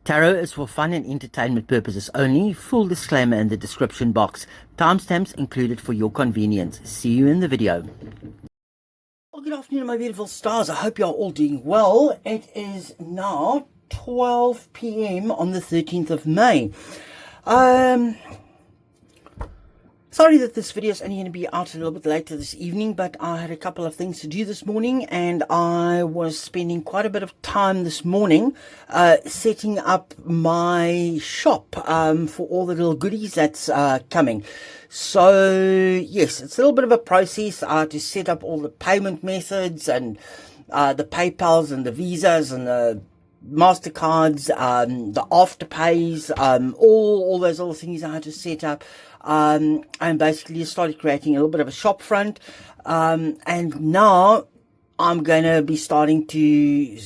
Tarot is for fun and entertainment purposes only. Full disclaimer in the description box. Timestamps included for your convenience. See you in the video. Well, good afternoon, my beautiful stars. I hope you're all doing well. It is now 12 p.m. on the 13th of May. Sorry that this video is only going to be out a little bit later this evening, but I had a couple of things to do this morning, and I was spending quite a bit of time this morning setting up my shop for all the little goodies that's coming. So yes, it's a little bit of a process to set up all the payment methods and the PayPals and the Visas and the MasterCards, the Afterpays, all those little things I had to set up. And basically started creating a little bit of a shop front, and now I'm going to be starting to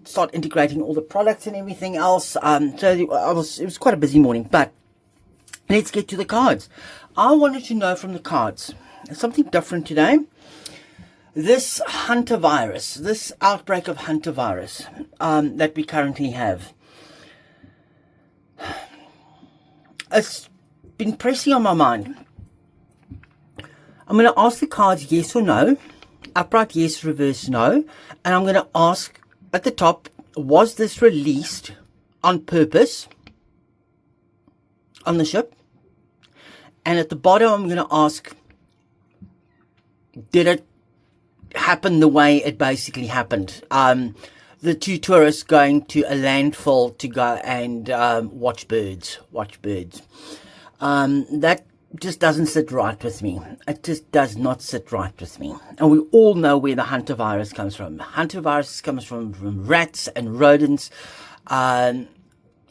start integrating all the products and everything else. So it was quite a busy morning, but let's get to the cards. I wanted to know from the cards something different today. This hunter virus, this outbreak of hunter virus that we currently have, it's been pressing on my mind. I'm going to ask the cards yes or no, upright yes, reverse no, and I'm going to ask at the top, was this released on purpose on the ship? And at the bottom, I'm going to ask, did it happen the way it basically happened? The two tourists going to a landfall to go and watch birds. That just doesn't sit right with me. It just does not sit right with me. And we all know where the hunter virus comes from. Hunter virus comes from rats and rodents, and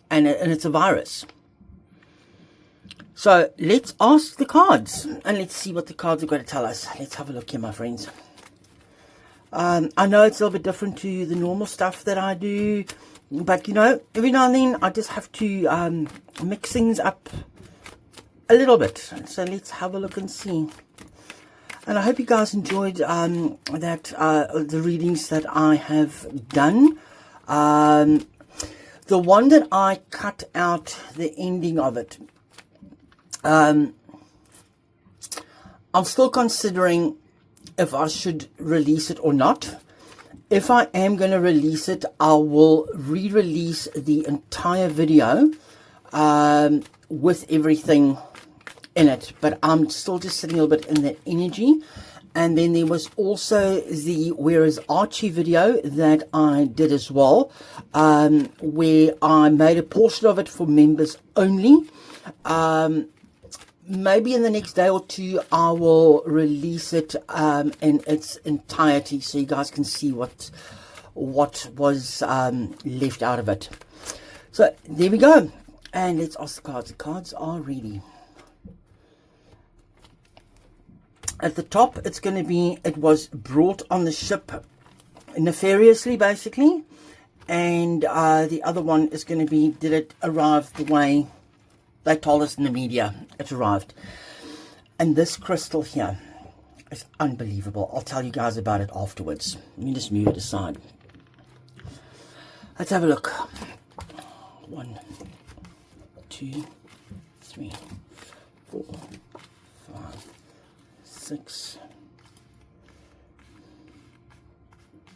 it's a virus. So let's ask the cards, and let's see what the cards are going to tell us. Let's have a look here, my friends. I know it's a little bit different to the normal stuff that I do, but you know, every now and then I just have to mix things up a little bit. So let's have a look and see. And I hope you guys enjoyed the readings that I have done. The one that I cut out the ending of it, I'm still considering if I should release it or not. If I am going to release it, I will re-release the entire video with everything in it, but I'm still just sitting a little bit in that energy. And then there was also the Whereas Archie video that I did as well, where I made a portion of it for members only. Maybe in the next day or two I will release it in its entirety, so you guys can see what was left out of it. So there we go, and let's ask the cards. The cards are ready. At the top, it's going to be, it was brought on the ship nefariously, basically. And the other one is going to be, did it arrive the way they told us in the media it arrived? And this crystal here is unbelievable. I'll tell you guys about it afterwards. Let me just move it aside. Let's have a look. 1, 2, 3, 4, 5, 6.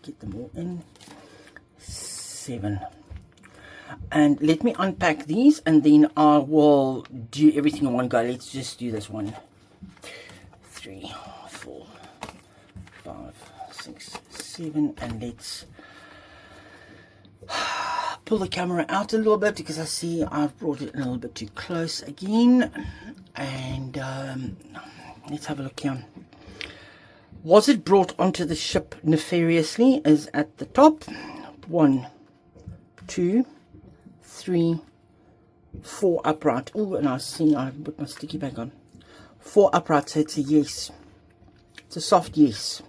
Get them all in. 7. And let me unpack these, and then I will do everything in one go. Let's just do this. 1, 3, 4, 5, 6, 7, and let's pull the camera out a little bit, because I see I've brought it a little bit too close again. And let's have a look here. Was it brought onto the ship nefariously? Is at the top. 1, 2, 3, 4 upright. Oh, and I see I put my sticky back on. 4 upright, so it's a yes. It's a soft yes.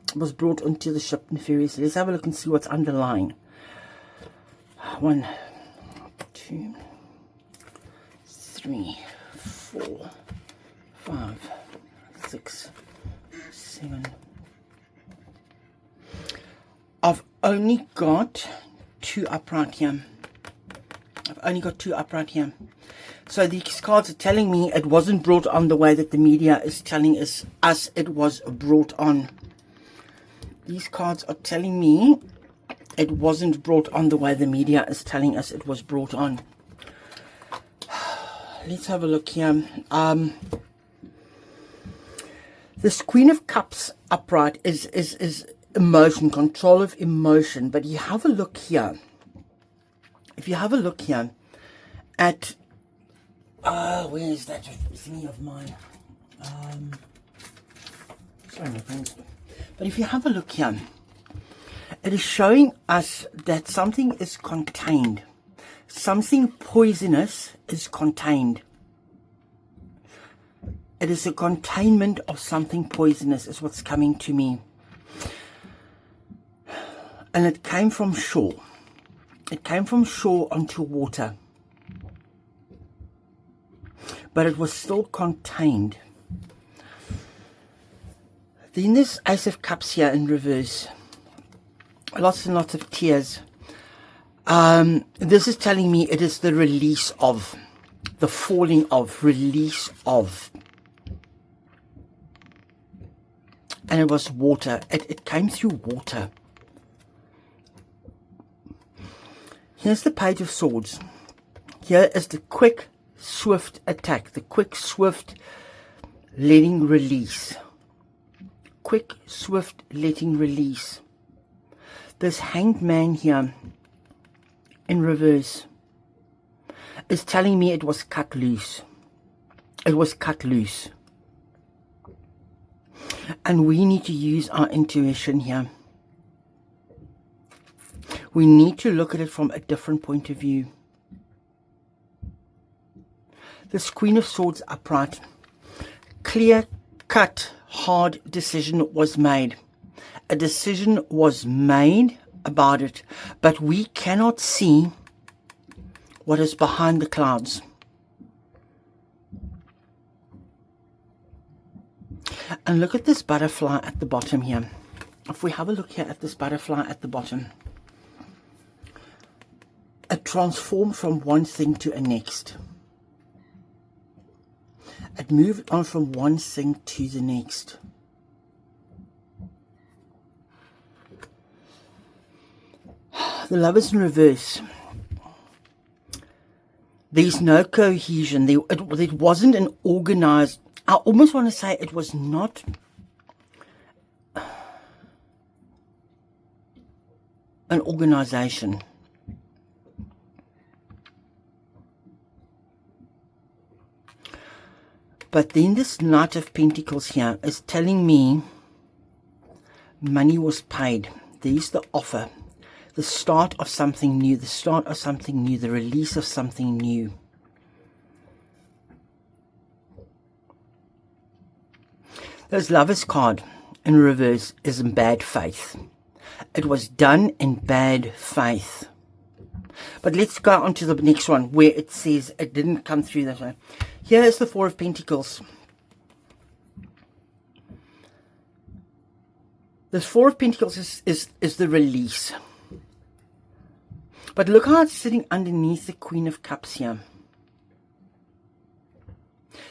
It was brought onto the ship nefariously. Let's have a look and see what's underlying. 1, 2, 3, 4, 5, 6, 7. I've only got 2 upright here. I've only got 2 upright here. So these cards are telling me it wasn't brought on the way that the media is telling us it was brought on. These cards are telling me it wasn't brought on the way the media is telling us it was brought on. Let's have a look here. This Queen of Cups upright is emotion, control of emotion. But you have a look here. If you have a look here at, where is that thingy of mine? Sorry, my friends. But if you have a look here, it is showing us that something is contained. Something poisonous is contained. It is a containment of something poisonous is what's coming to me. And it came from shore. It came from shore onto water. But it was still contained. Then this Ace of Cups here in reverse. Lots and lots of tears. This is telling me it is the release of, the falling of, release of. And it was water. It came through water. Here's the Page of Swords. Here is the quick, swift attack. The quick, swift letting release. Quick, swift letting release. This Hanged Man here in reverse is telling me it was cut loose. It was cut loose. And we need to use our intuition here. We need to look at it from a different point of view. This Queen of Swords upright. Clear cut, hard decision was made. A decision was made about it, but we cannot see what is behind the clouds. And look at this butterfly at the bottom here. If we have a look here at this butterfly at the bottom, it transformed from one thing to a next. It moved on from one thing to the next. The Lovers in reverse. There's no cohesion. It wasn't an organized. I almost want to say it was not an organization. But then this Knight of Pentacles here is telling me money was paid. There's the offer. The start of something new. The start of something new. The release of something new. This Lovers card in reverse is in bad faith. It was done in bad faith. But let's go on to the next one where it says it didn't come through that way. Here is the Four of Pentacles. This Four of Pentacles is the release. But look how it's sitting underneath the Queen of Cups here.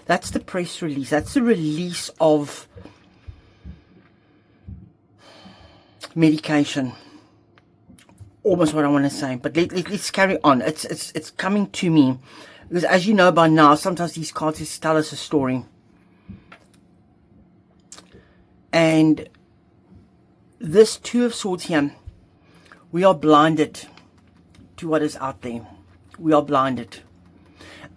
That's the press release. That's the release of medication. Almost what I want to say. But let's carry on. It's coming to me. Because as you know by now, sometimes these cards just tell us a story. And this Two of Swords here, we are blinded to what is out there. We are blinded.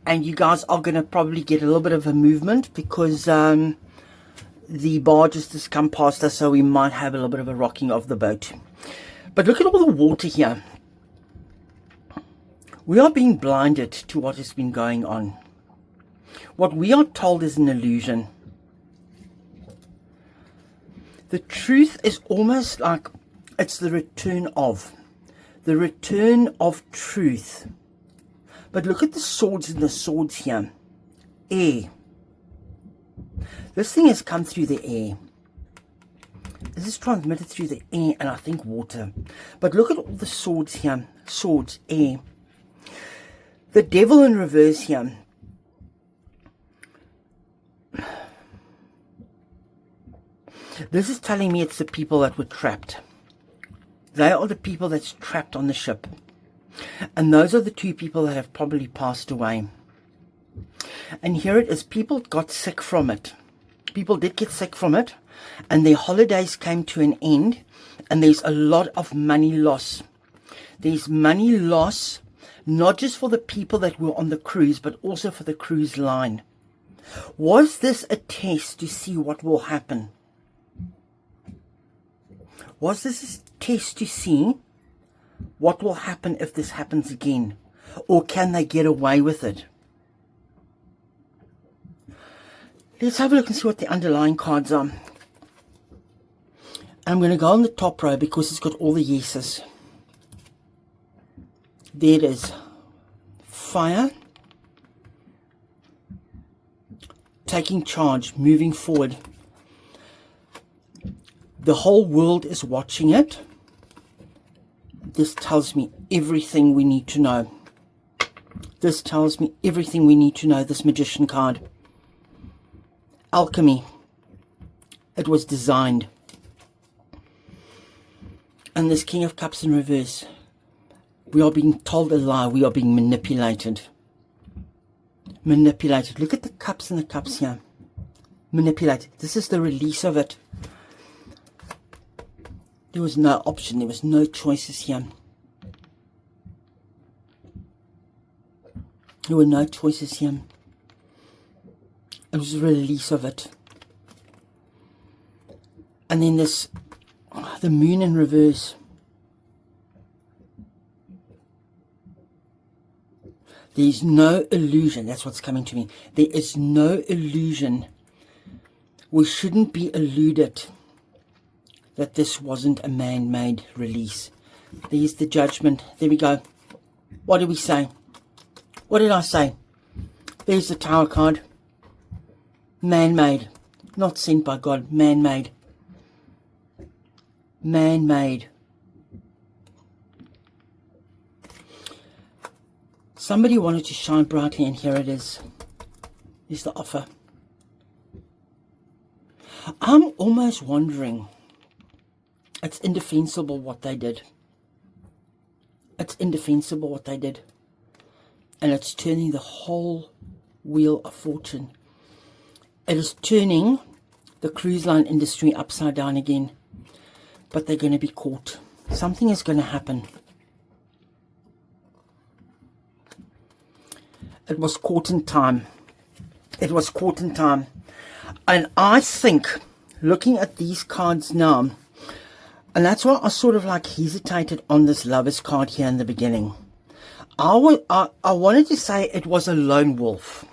And you guys are going to probably get a little bit of a movement because the barges just come past us, so we might have a little bit of a rocking of the boat. But look at all the water here. We are being blinded to what has been going on. What we are told is an illusion. The truth is almost like it's the return of truth. But look at the swords and the swords here. Air. This thing has come through the air. This is transmitted through the air and I think water. But look at all the swords here. Swords, air. The devil in reverse here. This is telling me it's the people that were trapped. They are the people that's trapped on the ship. And those are the two people that have probably passed away. And here it is. People got sick from it. People did get sick from it. And their holidays came to an end. And there's a lot of money loss. There's money loss, not just for the people that were on the cruise, but also for the cruise line. Was this a test to see what will happen? Was this a test to see what will happen if this happens again? Or can they get away with it? Let's have a look and see what the underlying cards are. I'm going to go on the top row because it's got all the yeses. There it is. Fire. Taking charge, moving forward. The whole world is watching it. This tells me everything we need to know. This tells me everything we need to know, this Magician card. Alchemy. It was designed. And this King of Cups in reverse. We are being told a lie. We are being manipulated. Manipulated. Look at the cups and the cups here. Manipulated. This is the release of it. There was no option. There was no choices here. There were no choices here. It was a release of it. And then this, the moon in reverse. There is no illusion. That's what's coming to me. There is no illusion. We shouldn't be eluded that this wasn't a man-made release. There's the judgment. There we go. What did we say? What did I say? There's the Tower card. Man-made. Not sent by God. Man-made. Man-made. Somebody wanted to shine brightly, and here it is. Here's the offer. I'm almost wondering, it's indefensible what they did. It's indefensible what they did. And it's turning the whole wheel of fortune. It is turning the cruise line industry upside down again. But they're going to be caught. Something is going to happen. It was caught in time. It was caught in time. And I think, looking at these cards now, and that's why I sort of like hesitated on this Lovers card here in the beginning. I wanted to say it was a lone wolf.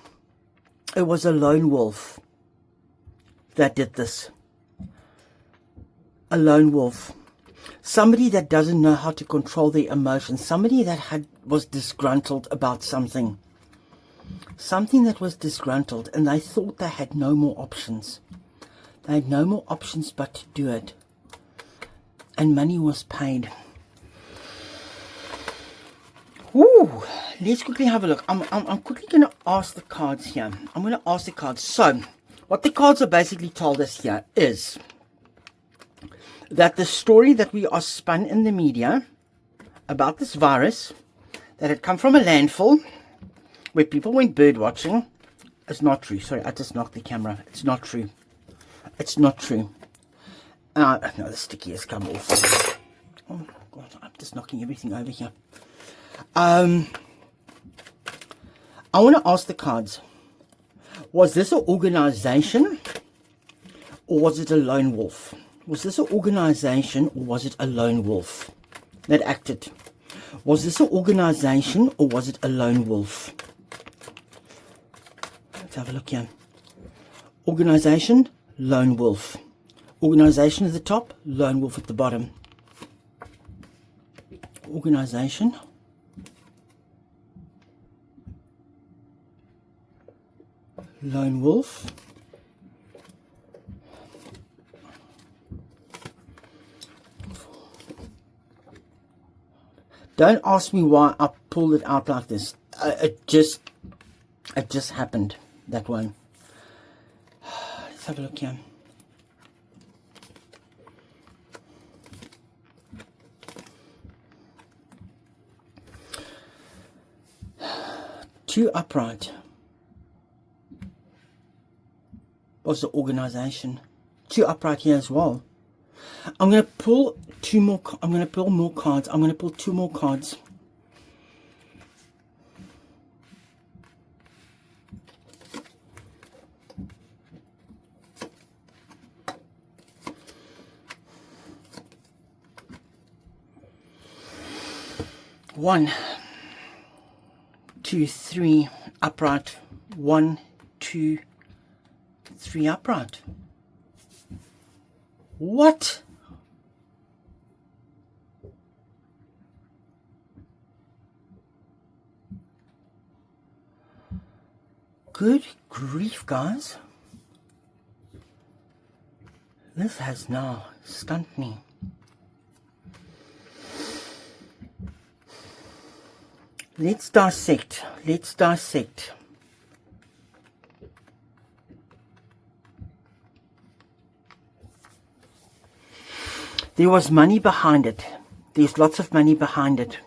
It was a lone wolf that did this. A lone wolf. Somebody that doesn't know how to control their emotions. Somebody that was disgruntled about something. Something that was disgruntled, and they thought they had no more options. They had no more options but to do it. And money was paid. Ooh, let's quickly have a look. I'm quickly going to ask the cards here. I'm going to ask the cards. So, what the cards are basically told us here is that the story that we are spun in the media about this virus that had come from a landfill where people went bird watching is not true. Sorry, I just knocked the camera. It's not true. It's not true. No, the sticky has come off. Oh God, I'm just knocking everything over here. I want to ask the cards. Was this an organization or was it a lone wolf? Was this an organization or was it a lone wolf that acted? Was this an organization or was it a lone wolf? Let's have a look here. Organization, lone wolf. Organization at the top, lone wolf at the bottom. Organization. Lone wolf. Don't ask me why I pulled it out like this. It just happened, that one. Let's have a look here. Two upright was the organization. Two upright here as well. I'm going to pull two more. I'm going to pull more cards. I'm going to pull two more cards. One, two, three upright. One, two, three upright. What? Good grief, guys. This has now stunned me. Let's dissect. Let's dissect. There was money behind it. There's lots of money behind it.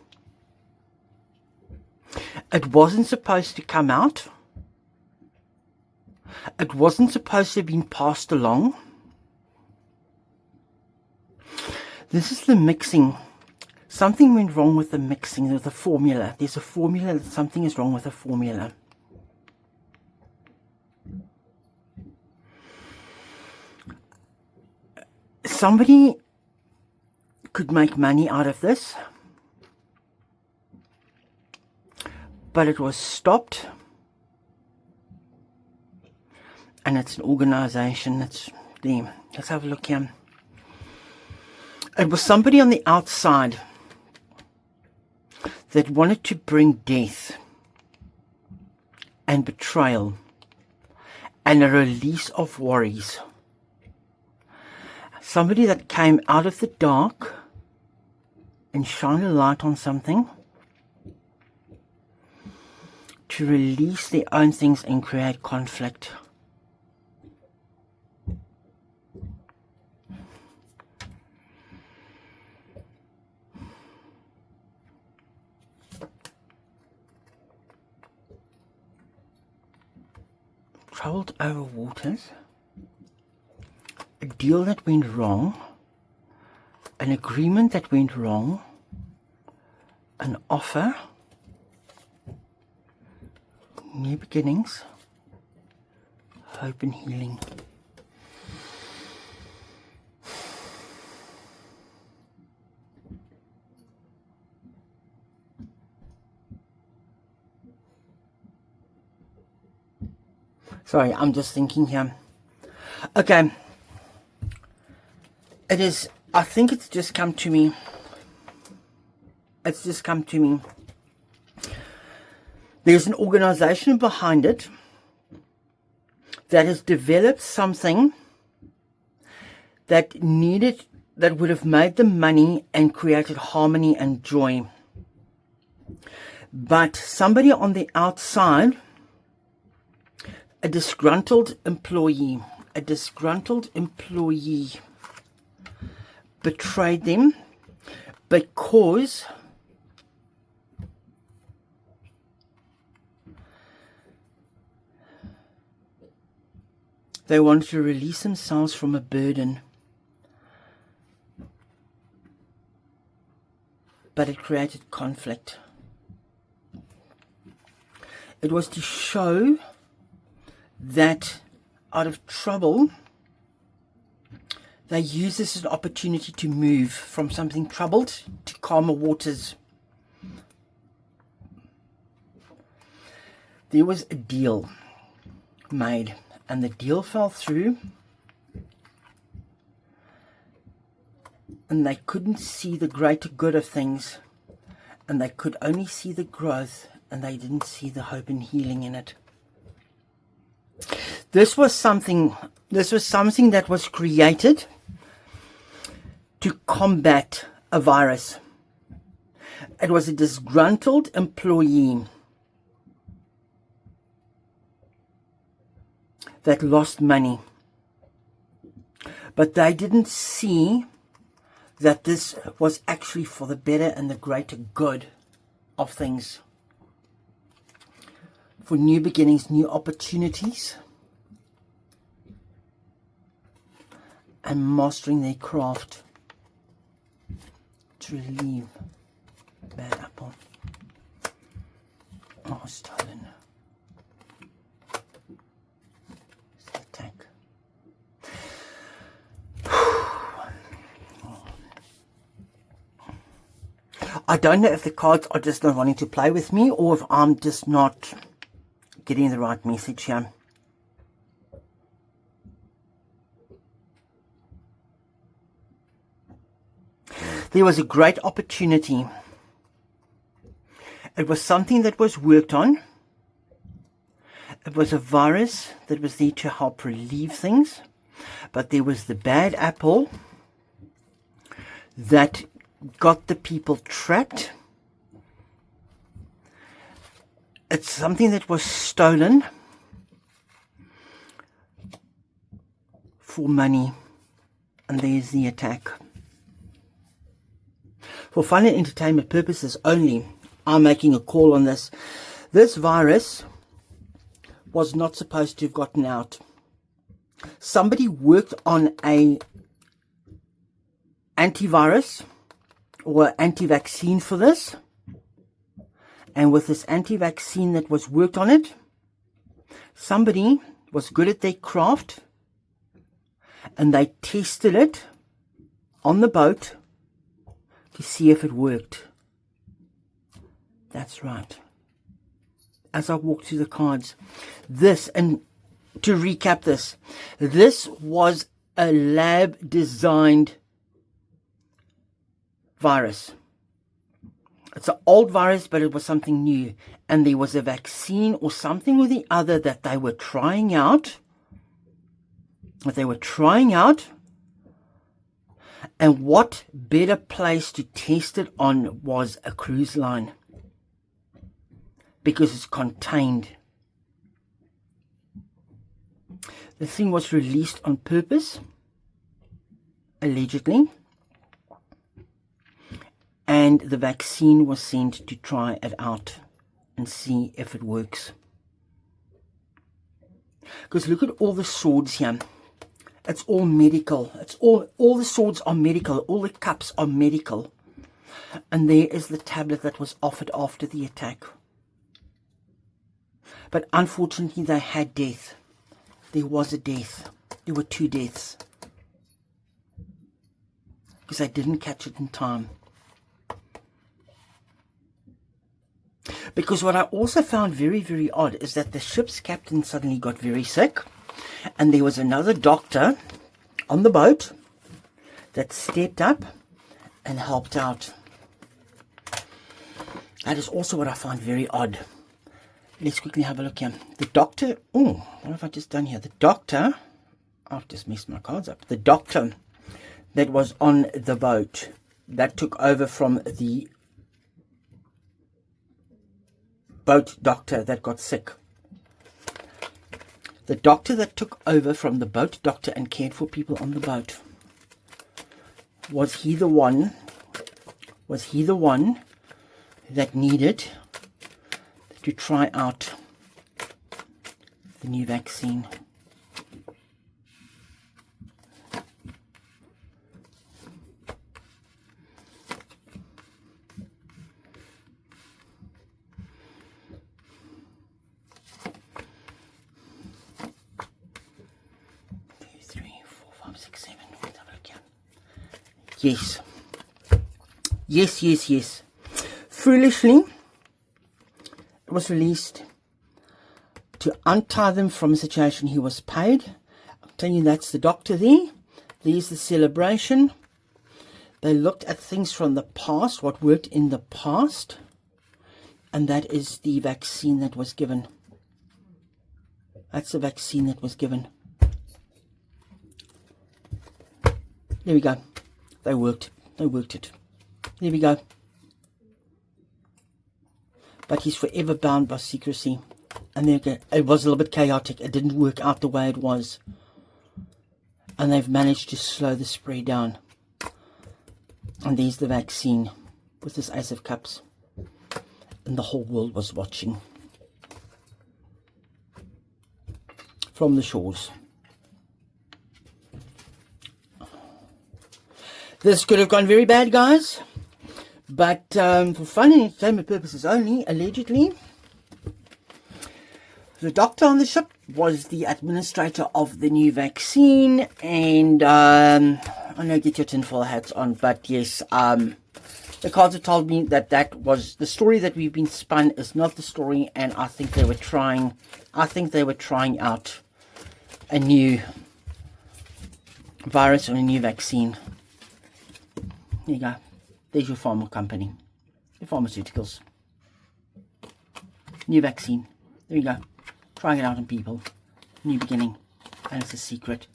It wasn't supposed to come out. It wasn't supposed to have been passed along. This is the mixing. Something went wrong with the mixing, with the formula. There's a formula that something is wrong with the formula. Somebody could make money out of this, but it was stopped, and it's an organization that's there. Let's have a look here. It was somebody on the outside that wanted to bring death and betrayal and a release of worries. Somebody that came out of the dark and shine a light on something to release their own things and create conflict. Traveled over waters, a deal that went wrong, an agreement that went wrong, an offer, new beginnings, hope and healing. Sorry, I'm just thinking here. Okay. It is, I think it's just come to me. It's just come to me. There's an organization behind it that has developed something that would have made them money and created harmony and joy. But somebody on the outside, a disgruntled employee betrayed them because they wanted to release themselves from a burden. But it created conflict. It was to show that out of trouble, they use this as an opportunity to move from something troubled to calmer waters. There was a deal made, and the deal fell through, and they couldn't see the greater good of things, and they could only see the growth, and they didn't see the hope and healing in it. This was something that was created to combat a virus. It was a disgruntled employee that lost money. But they didn't see that this was actually for the better and the greater good of things. For new beginnings, new opportunities, and mastering their craft to relieve bad apple. Oh, stolen. It's the attack. I don't know if the cards are just not wanting to play with me, or if I'm just not getting the right message here. There was a great opportunity. It was something that was worked on. It was a virus that was there to help relieve things. But there was the bad apple that got the people trapped. It's something that was stolen for money. And there's the attack. For fun and entertainment purposes only, I'm making a call on this. This virus was not supposed to have gotten out. Somebody worked on a antivirus or anti-vaccine for this. And with this anti-vaccine that was worked on it, somebody was good at their craft and they tested it on the boat to see if it worked. That's right. As I walk through the cards, this, and to recap this was a lab designed virus. It's an old virus, but it was something new. And there was a vaccine or something or the other that they were trying out. And what better place to test it on was a cruise line, because it's contained. The thing was released on purpose, allegedly, and the vaccine was sent to try it out and see if it works. Because look at all the swords here. It's all medical. It's all the swords are medical. All the cups are medical. And there is the tablet that was offered after the attack. But unfortunately, they had death. There was a death. There were 2 deaths. Because they didn't catch it in time. Because what I also found very, very odd is that the ship's captain suddenly got very sick. And there was another doctor on the boat that stepped up and helped out. That is also what I find very odd. Let's quickly have a look here. The doctor, what have I just done here? The doctor, I've just messed my cards up. The doctor that was on the boat that took over from the boat doctor that got sick. The doctor that took over from the boat doctor and cared for people on the boat. Was he the one that needed to try out the new vaccine? Yes. Foolishly, it was released to untie them from a situation he was paid. I'm telling you, that's the doctor there. There's the celebration. They looked at things from the past, what worked in the past. And that is the vaccine that was given. That's the vaccine that was given. There we go. They worked it. There we go. but he's forever bound by secrecy. And it was a little bit chaotic. It didn't work out the way it was. And they've managed to slow the spread down. And there's the vaccine with this Ace of Cups. And the whole world was watching from the shores. This could have gone very bad, guys. But for fun and entertainment purposes only, allegedly, the doctor on the ship was the administrator of the new vaccine. And I know, get your tinfoil hats on, but yes, the cards have told me that that was the story that we've been spun is not the story, and I think they were trying. I think they were trying out a new virus or a new vaccine. There you go. There's your pharma company, your pharmaceuticals, new vaccine. There you go. Trying it out on people. New beginning, and it's a secret.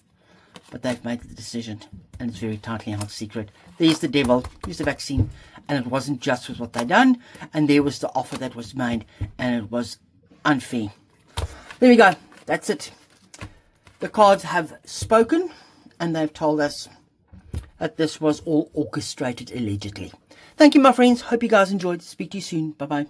But they've made the decision, and it's very tightly held secret. There's the devil. Here's the vaccine. And it wasn't just with what they done. And there was the offer that was made. And it was unfair. There we go. That's it. The cards have spoken. And they've told us that this was all orchestrated allegedly. Thank you, my friends. Hope you guys enjoyed. Speak to you soon. Bye-bye.